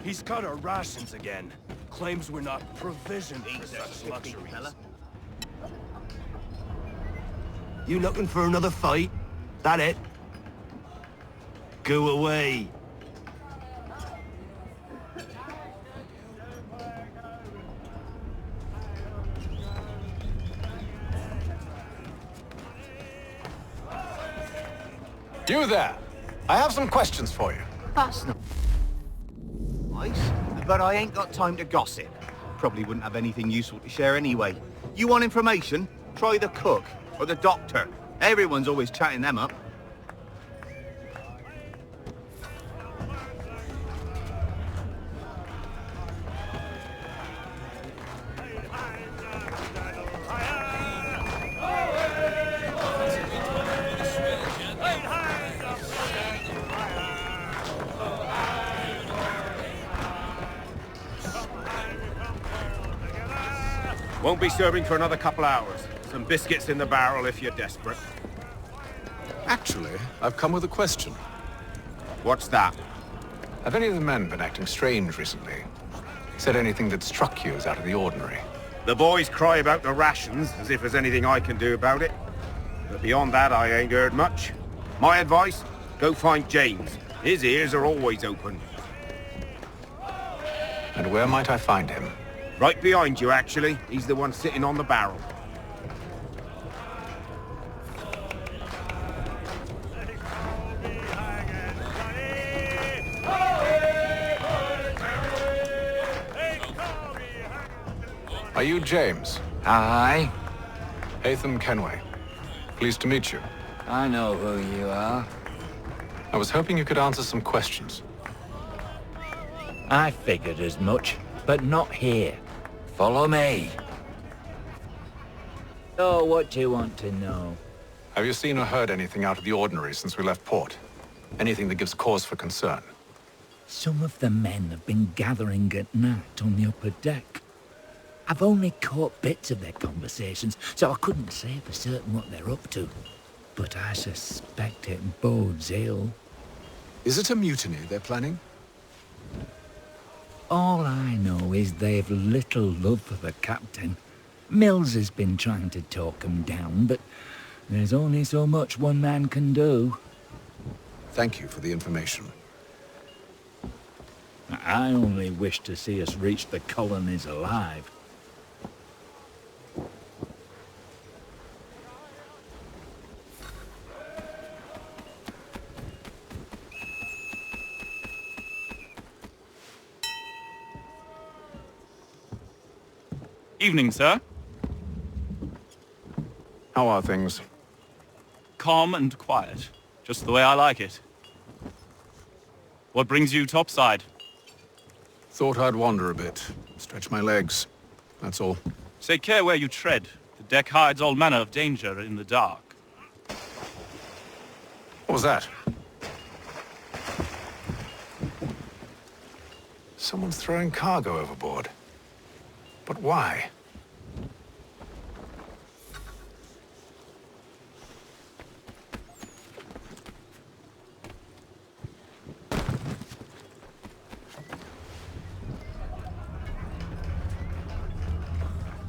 He's cut our rations again. Claims we're not provisioned for such luxuries. You looking for another fight? That it? Go away. You there! I have some questions for you. That's not nice, but I ain't got time to gossip. Probably wouldn't have anything useful to share anyway. You want information? Try the cook or the doctor. Everyone's always chatting them up. Won't be serving for another couple hours. Some biscuits in the barrel if you're desperate. Actually, I've come with a question. What's that? Have any of the men been acting strange recently? Said anything that struck you as out of the ordinary? The boys cry about the rations, as if there's anything I can do about it. But beyond that, I ain't heard much. My advice? Go find James. His ears are always open. And where might I find him? Right behind you, actually. He's the one sitting on the barrel. Are you James? Aye. Hatham Kenway. Pleased to meet you. I know who you are. I was hoping you could answer some questions. I figured as much, but not here. Follow me. So, what do you want to know? Have you seen or heard anything out of the ordinary since we left port? Anything that gives cause for concern? Some of the men have been gathering at night on the upper deck. I've only caught bits of their conversations, so I couldn't say for certain what they're up to. But I suspect it bodes ill. Is it a mutiny they're planning? All I know is they've little love for the captain. Mills has been trying to talk 'em down, but there's only so much one man can do. Thank you for the information. I only wish to see us reach the colonies alive. Evening, sir. How are things? Calm and quiet. Just the way I like it. What brings you topside? Thought I'd wander a bit. Stretch my legs. That's all. Take care where you tread. The deck hides all manner of danger in the dark. What was that? Someone's throwing cargo overboard. But why?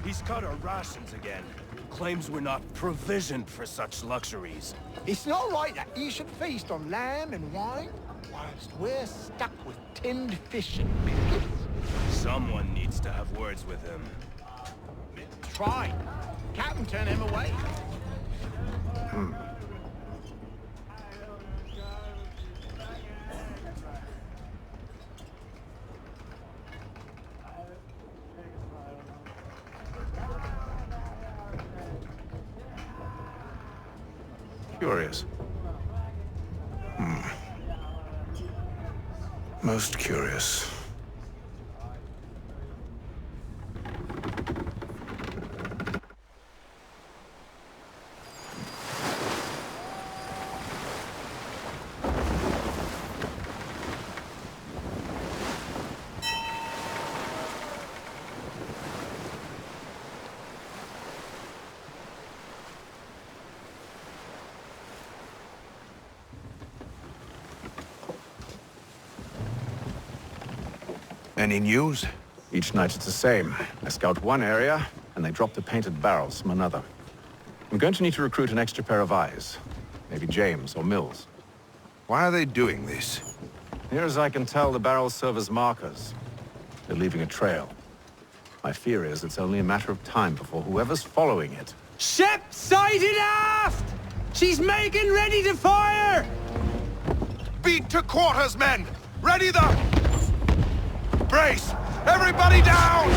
He's cut our rations again. Claims we're not provisioned for such luxuries. It's not right that he should feast on lamb and wine, whilst we're stuck with tinned fish and biscuits. Someone needs to have words with him. Try. Captain turn him away. Curious. Most curious. Any news? Each night it's the same. I scout one area, and they drop the painted barrels from another. I'm going to need to recruit an extra pair of eyes. Maybe James or Mills. Why are they doing this? Near as I can tell, the barrels serve as markers. They're leaving a trail. My fear is it's only a matter of time before whoever's following it... Ship sighted aft! She's making ready to fire! Beat to quarters, men! Ready the... Brace! Everybody down!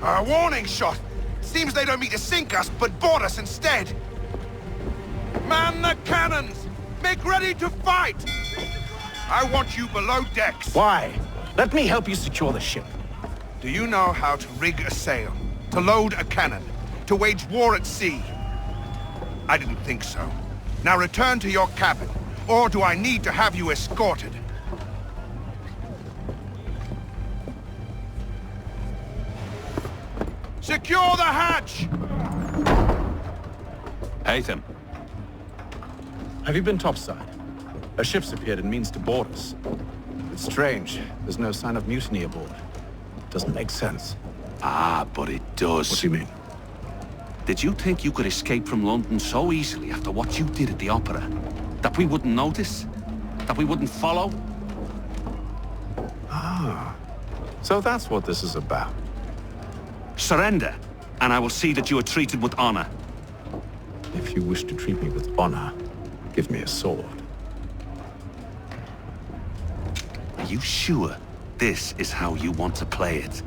A warning shot! Seems they don't mean to sink us, but board us instead! Man the cannons! Make ready to fight! I want you below decks! Why? Let me help you secure the ship. Do you know how to rig a sail? To load a cannon? To wage war at sea? I didn't think so. Now return to your cabin, or do I need to have you escorted? Secure the hatch! Haytham. Have you been topside? A ship's appeared and means to board us. It's strange. There's no sign of mutiny aboard. Doesn't make sense. Ah, but it does. What do you mean? Did you think you could escape from London so easily after what you did at the opera? That we wouldn't notice? That we wouldn't follow? Ah. So that's what this is about. Surrender, and I will see that you are treated with honor. If you wish to treat me with honor, give me a sword. Are you sure this is how you want to play it?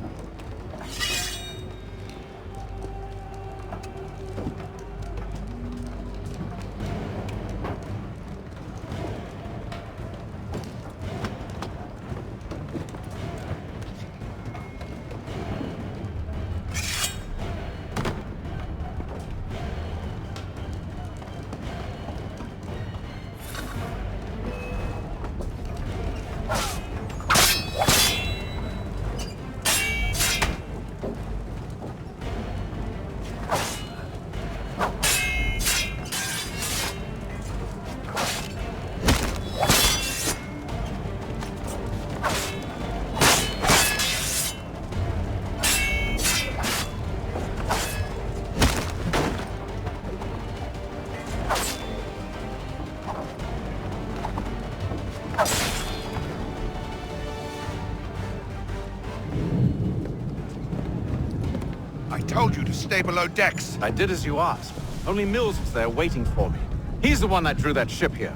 I told you to stay below decks. I did as you asked. Only Mills was there waiting for me. He's the one that drew that ship here.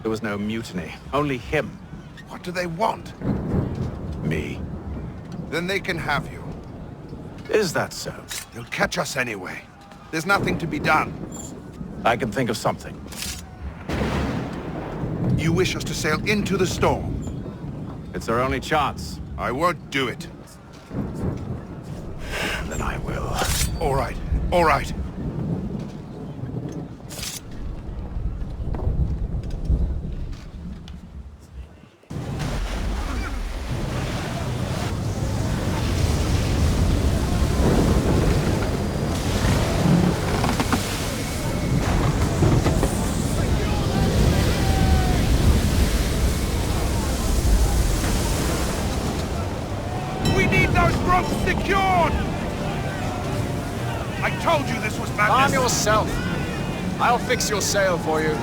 There was no mutiny, only him. What do they want? Me. Then they can have you. Is that so? They'll catch us anyway. There's nothing to be done. I can think of something. You wish us to sail into the storm? It's our only chance. I won't do it. Then I will. All right, all right. We need those ropes secured! I told you this was madness! Calm yourself. I'll fix your sail for you.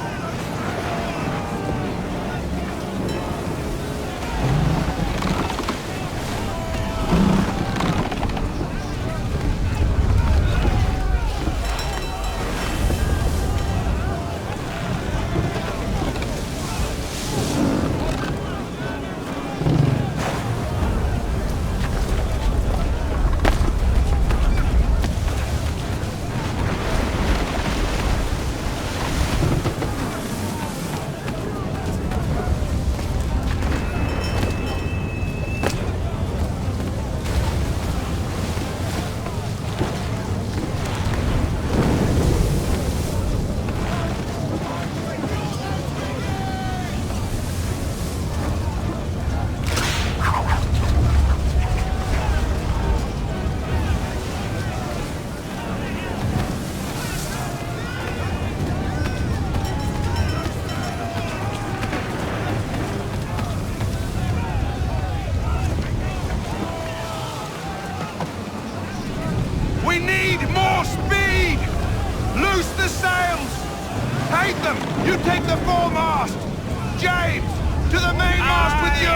Await them! You take the foremast! James! To the mainmast with you!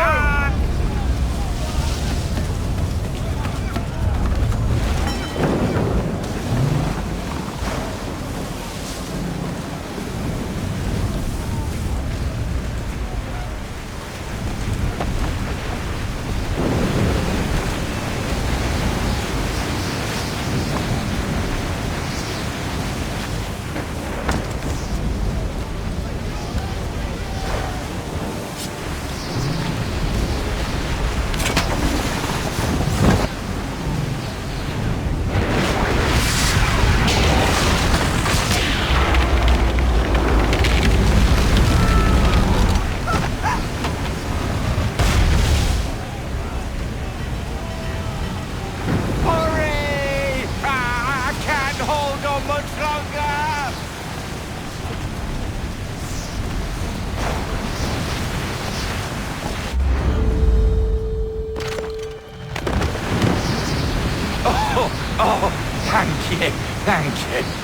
Thank you.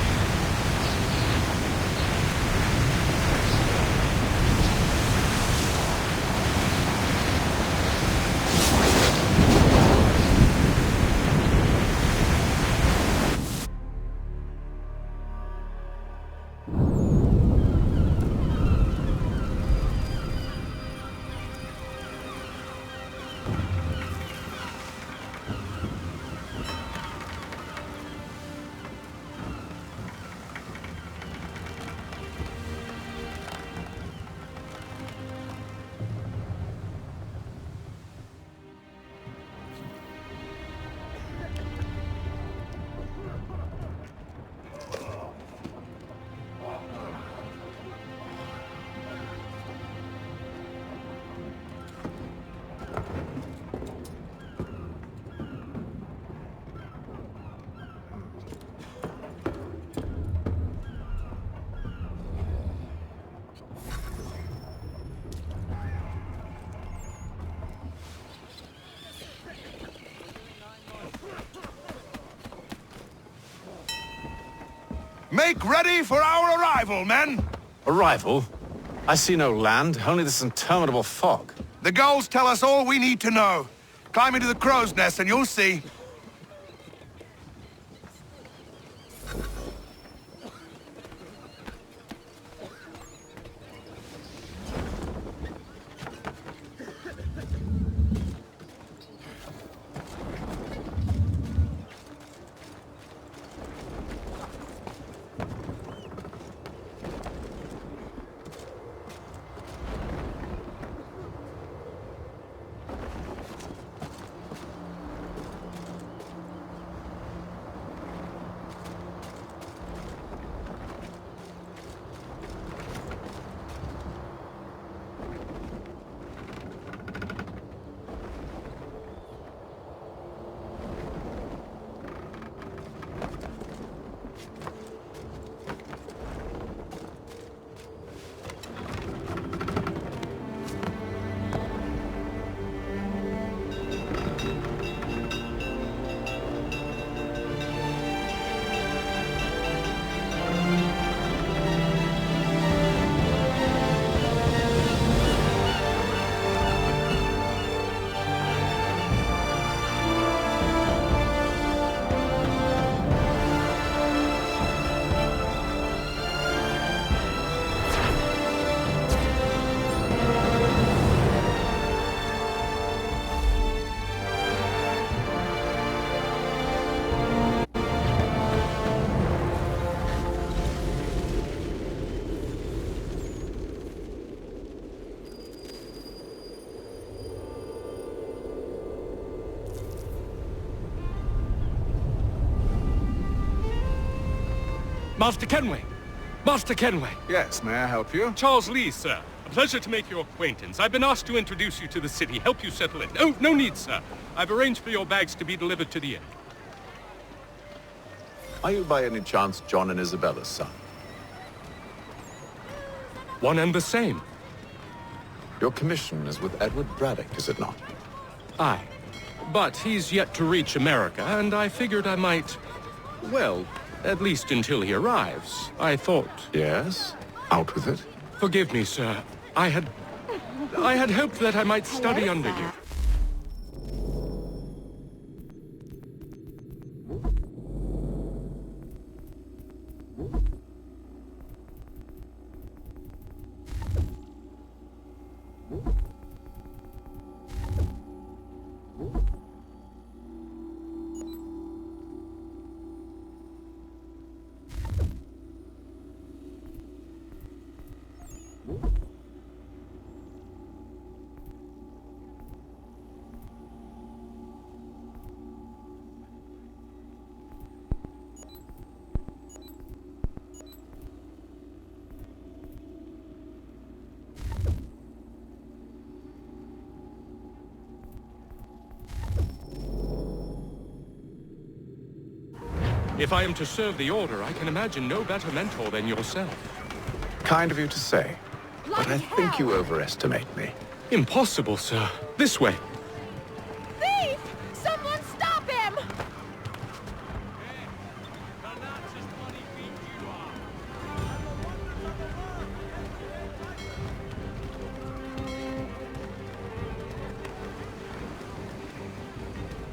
Make ready for our arrival, men! Arrival? I see no land, only this interminable fog. The gulls tell us all we need to know. Climb into the crow's nest and you'll see. Master Kenway! Master Kenway! Yes, may I help you? Charles Lee, sir. A pleasure to make your acquaintance. I've been asked to introduce you to the city, help you settle in. Oh, no need, sir. I've arranged for your bags to be delivered to the inn. Are you by any chance John and Isabella's son? One and the same. Your commission is with Edward Braddock, is it not? Aye. But he's yet to reach America, and I figured I might... well, at least until he arrives. I thought... Yes? Out with it. Forgive me, sir. I had hoped that I might study under you. If I am to serve the Order, I can imagine no better mentor than yourself. Kind of you to say, but I think you overestimate me. Impossible, sir. This way. Thief! Someone stop him!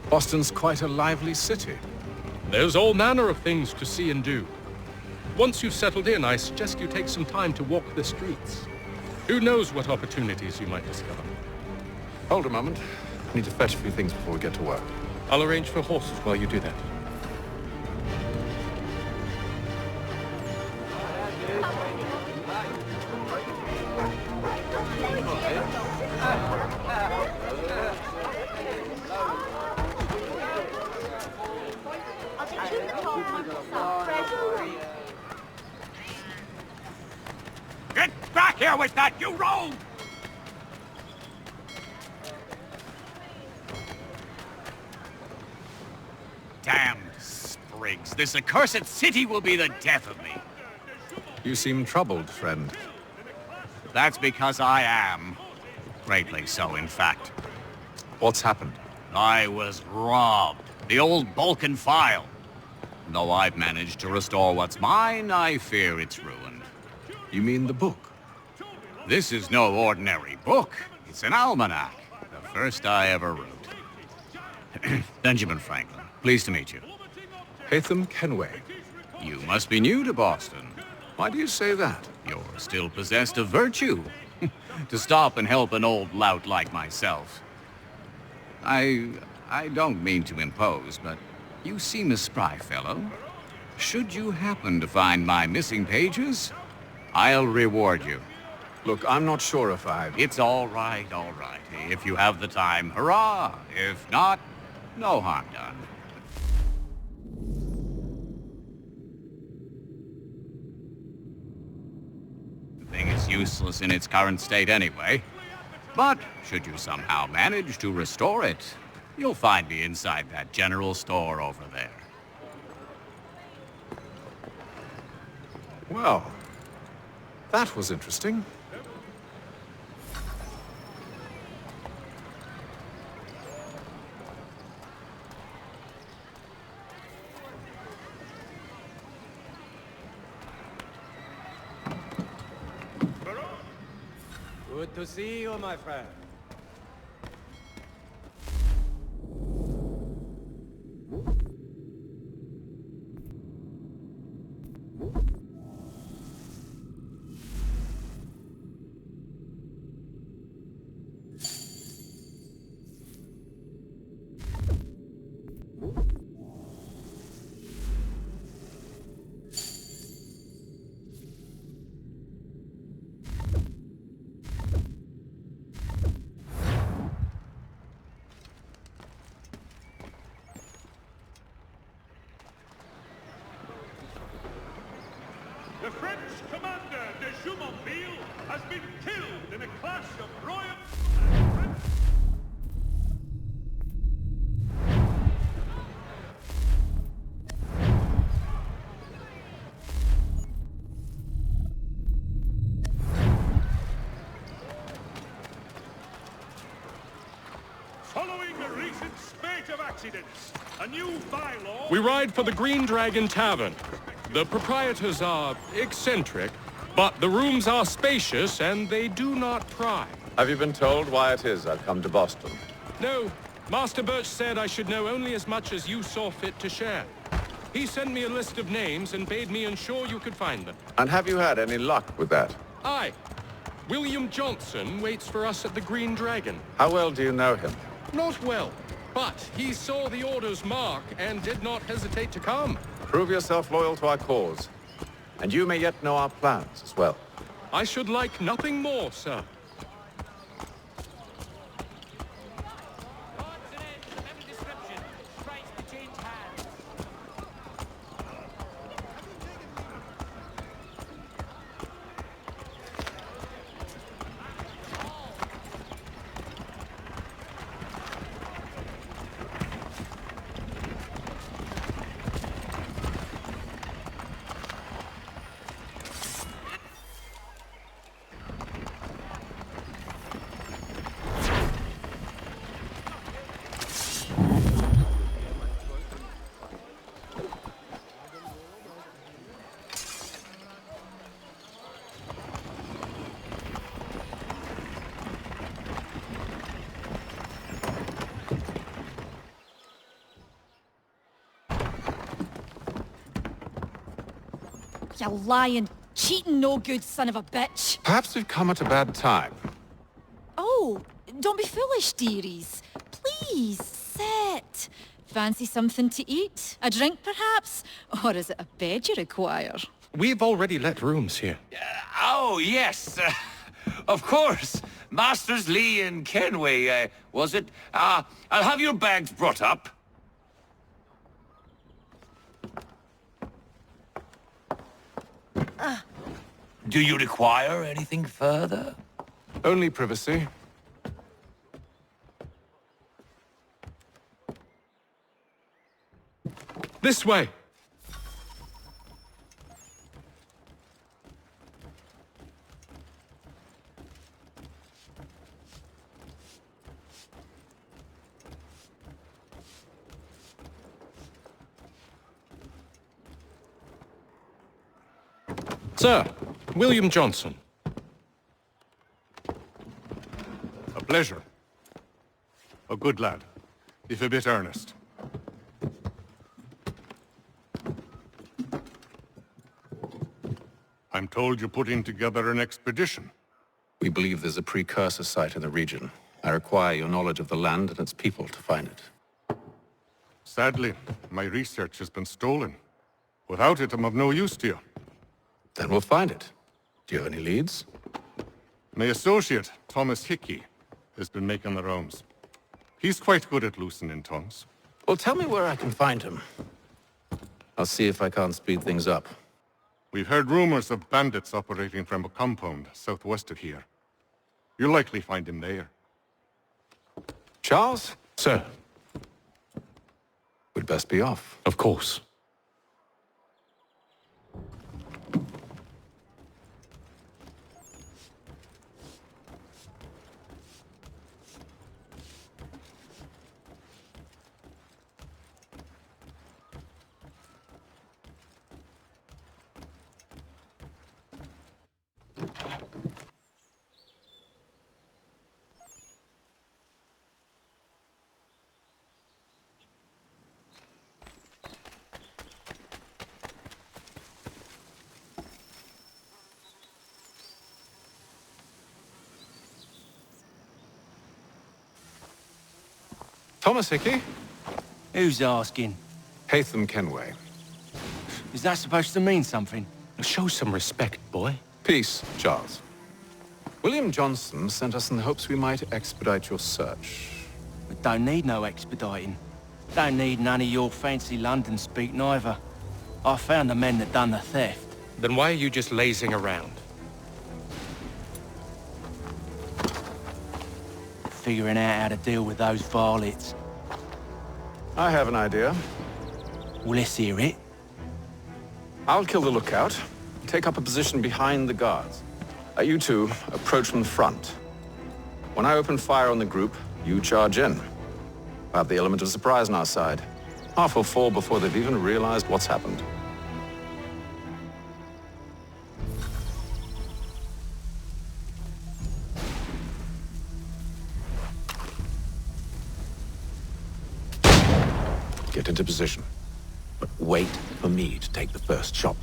Boston's quite a lively city. There's all manner of things to see and do. Once you've settled in, I suggest you take some time to walk the streets. Who knows what opportunities you might discover. Hold a moment. I need to fetch a few things before we get to work. I'll arrange for horses while you do that. Get back here with that, you rogue! Damned sprigs. This accursed city will be the death of me. You seem troubled, friend. That's because I am. Greatly so, in fact. What's happened? I was robbed. The old Balkan file. Though I've managed to restore what's mine, I fear it's ruined. You mean the book? This is no ordinary book. It's an almanac. The first I ever wrote. Benjamin Franklin, pleased to meet you. Hatham Kenway. You must be new to Boston. Why do you say that? You're still possessed of virtue. To stop and help an old lout like myself. I don't mean to impose, but you seem a spry fellow. Should you happen to find my missing pages, I'll reward you. Look, I'm not sure if It's all right, all right. If you have the time, hurrah! If not, no harm done. The thing is useless in its current state anyway. But should you somehow manage to restore it, you'll find me inside that general store over there. Well, that was interesting. Good to see you, my friend. The French commander de Jumonville has been killed in a clash of royal... Following a recent spate of accidents, a new bylaw... We ride for the Green Dragon Tavern. The proprietors are eccentric, but the rooms are spacious and they do not pry. Have you been told why it is I've come to Boston? No, Master Birch said I should know only as much as you saw fit to share. He sent me a list of names and bade me ensure you could find them. And have you had any luck with that? Aye. William Johnson waits for us at the Green Dragon. How well do you know him? Not well, but he saw the order's mark and did not hesitate to come. Prove yourself loyal to our cause. And you may yet know our plans as well. I should like nothing more, sir. You lying, cheating, no good son of a bitch. Perhaps we've come at a bad time. Oh, don't be foolish, dearies. Please, sit. Fancy something to eat? A drink, perhaps? Or is it a bed you require? We've already let rooms here. Oh, yes. Of course. Masters Lee and Kenway, was it? I'll have your bags brought up. Do you require anything further? Only privacy. This way. Sir, William Johnson. A pleasure. A good lad, if a bit earnest. I'm told you're putting together an expedition. We believe there's a precursor site in the region. I require your knowledge of the land and its people to find it. Sadly, my research has been stolen. Without it, I'm of no use to you. Then we'll find it. Do you have any leads? My associate, Thomas Hickey, has been making the rounds. He's quite good at loosening tongues. Well, tell me where I can find him. I'll see if I can't speed things up. We've heard rumors of bandits operating from a compound southwest of here. You'll likely find him there. Charles? Sir. We'd best be off. Of course. Thomas Hickey? Who's asking? Haytham Kenway. Is that supposed to mean something? Show some respect, boy. Peace, Charles. William Johnson sent us in the hopes we might expedite your search. We don't need no expediting. Don't need none of your fancy London speak neither. I found the men that done the theft. Then why are you just lazing around? Figuring out how to deal with those varlets. I have an idea. Well, let's hear it. I'll kill the lookout. Take up a position behind the guards. You two approach from the front. When I open fire on the group, you charge in. We'll have the element of surprise on our side. Half will fall before they've even realized what's happened. Get into position. But wait for me to take the first shot.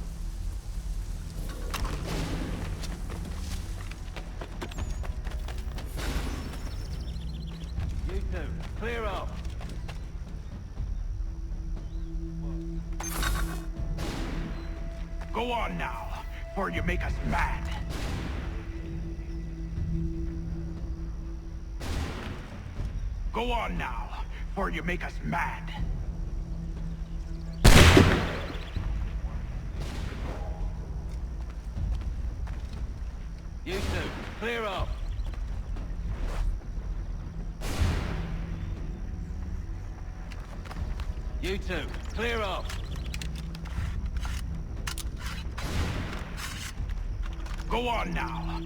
You two, clear up. Go on now, before you make us mad. Go on now, before you make us mad. You two, clear up. You two, clear up. Go on now.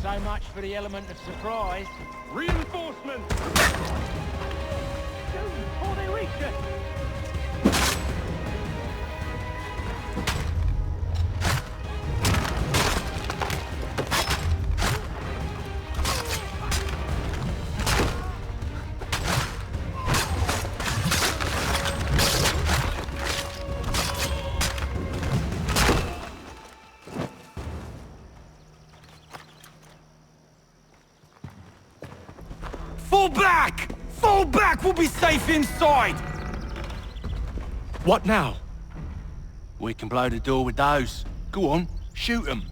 So much for the element of surprise. Reinforcement! Before they reach it! Fall back! Fall back! We'll be safe inside! What now? We can blow the door with those. Go on, shoot them.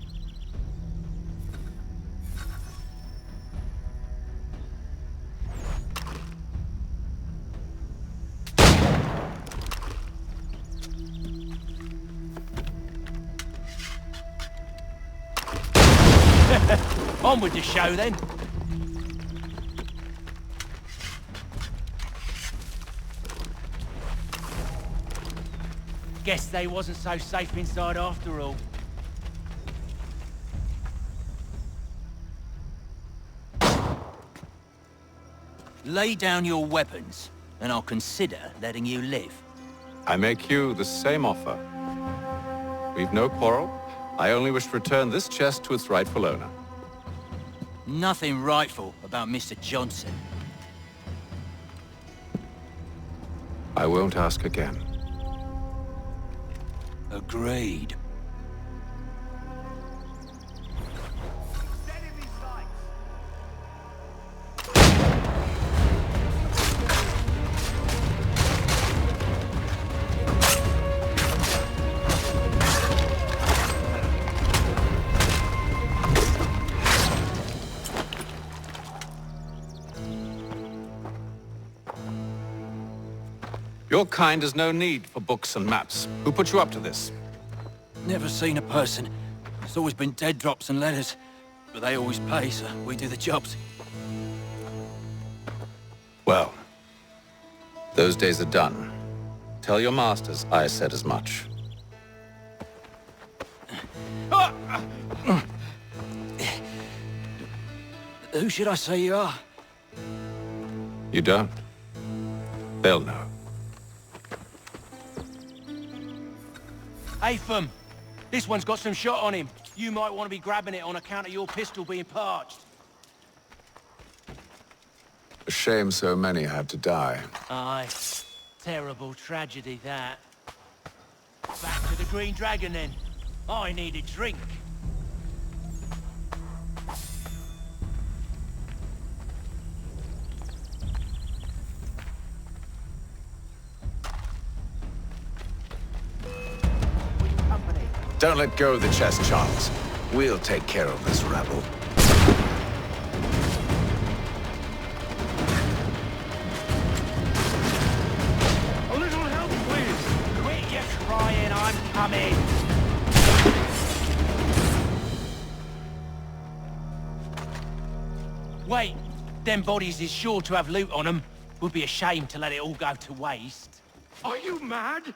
On with the show then. Guess they wasn't so safe inside after all. Lay down your weapons, and I'll consider letting you live. I make you the same offer. We've no quarrel. I only wish to return this chest to its rightful owner. Nothing rightful about Mr. Johnson. I won't ask again. Agreed. Your kind has no need for books and maps. Who put you up to this? Never seen a person. It's always been dead drops and letters. But they always pay, so we do the jobs. Well, those days are done. Tell your masters I said as much. Who should I say you are? You don't? They'll know. Atham, this one's got some shot on him. You might want to be grabbing it on account of your pistol being parched. A shame so many had to die. Aye. Terrible tragedy, that. Back to the Green Dragon, then. I need a drink. Don't let go of the chest, Charles. We'll take care of this rabble. A little help, please! Quit your crying, I'm coming! Wait, them bodies is sure to have loot on them. Would be a shame to let it all go to waste. Are you mad?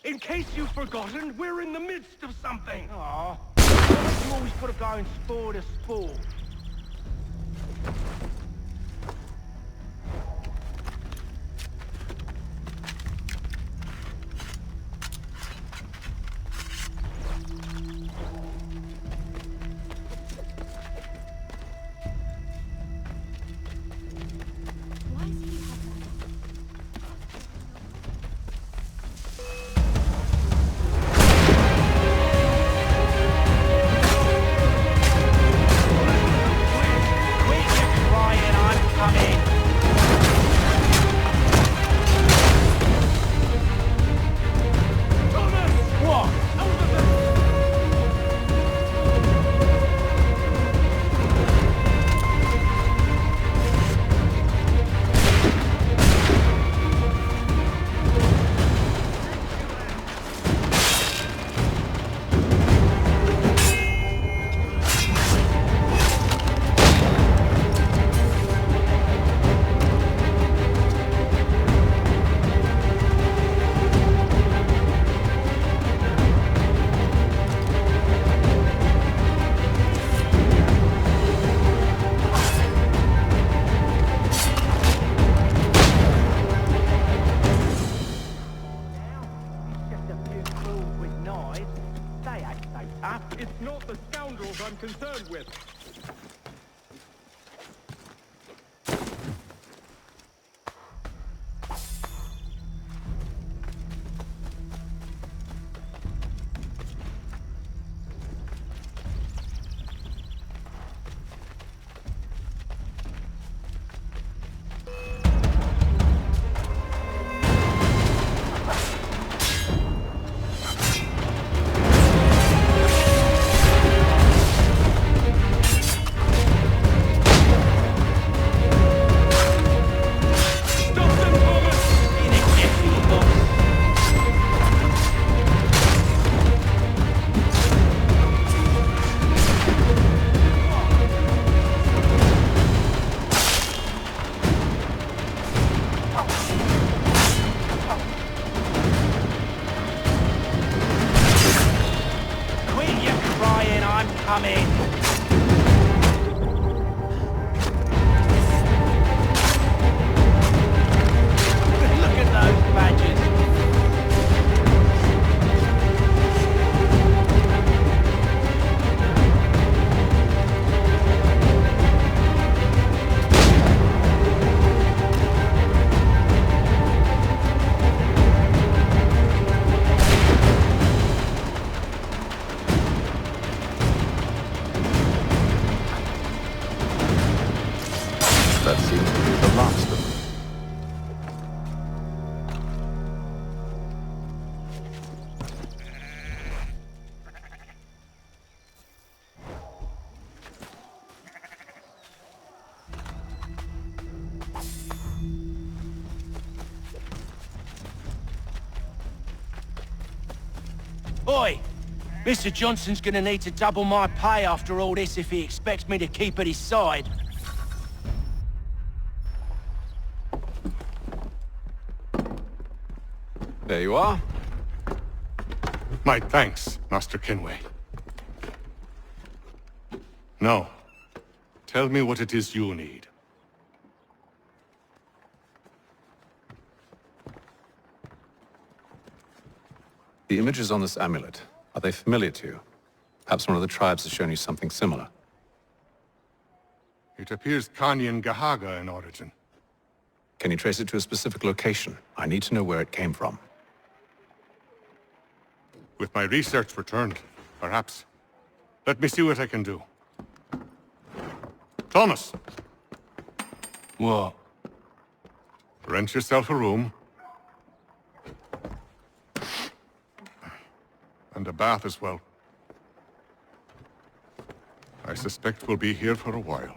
In case you've forgotten, we're in the midst of something. Aw, you always gotta go and spore the spore. right, it's not the scoundrels I'm concerned with. That seems to be the last of them. Oi! Mr. Johnson's gonna need to double my pay after all this if he expects me to keep at his side. There you are. My thanks, Master Kenway. Now, tell me what it is you need. The images on this amulet, are they familiar to you? Perhaps one of the tribes has shown you something similar. It appears Kanyan Gahaga in origin. Can you trace it to a specific location? I need to know where it came from. With my research returned, perhaps. Let me see what I can do. Thomas! What? Rent yourself a room. And a bath as well. I suspect we'll be here for a while.